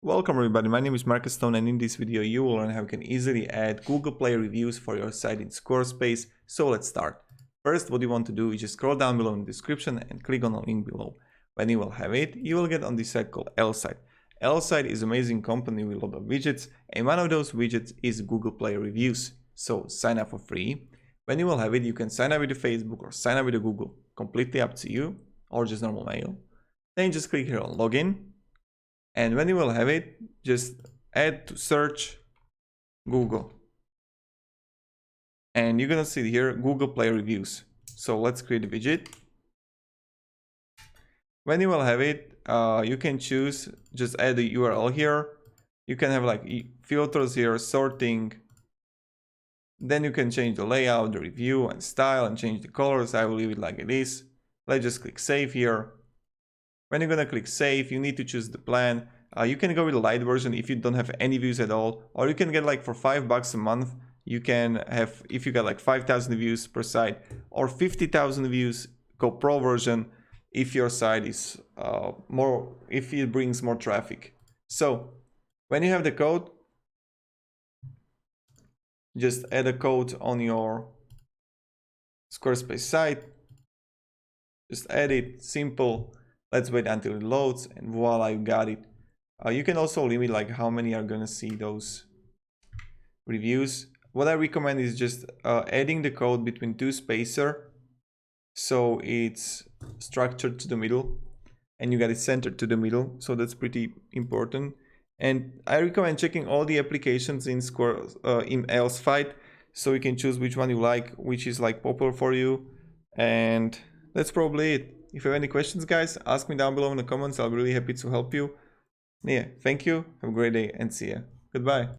Welcome everybody, my name is Marcus Stone, and in this video you will learn how you can easily add Google Play reviews for your site in Squarespace. So let's start. First, what you want to do is just scroll down below in the description and click on the link below. When you will have it, you will get on this site called Placeit. Placeit is an amazing company with a lot of widgets, and one of those widgets is Google Play reviews. So sign up for free. When you will have it, you can sign up with Facebook or sign up with Google, completely up to you, or just normal mail. Then just click here on login. And when you will have it, just add to search Google. And you're gonna see here Google Play reviews. So let's create a widget. When you will have it, you can choose, just add the URL here. You can have like filters here, sorting. Then you can change the layout, the review and style, and change the colors. I will leave it like it is. Let's just click save here. When you're gonna click save, you need to choose the plan. You can go with the light version if you don't have any views at all, or you can get like for $5 a month. You can have, if you got like 5,000 views per site, or 50,000 views, go pro version if your site is if it brings more traffic. So when you have the code, just add a code on your Squarespace site. Just add it, simple. Let's wait until it loads, and voila, you got it. You can also limit like how many are gonna see those reviews. What I recommend is just adding the code between two spacer, so it's structured to the middle, and you got it centered to the middle. So that's pretty important. And I recommend checking all the applications in Placeit, so you can choose which one you like, which is like popular for you. And that's probably it. If you have any questions, guys, ask me down below in the comments. I'll be really happy to help you. Yeah, thank you. Have a great day and see ya. Goodbye.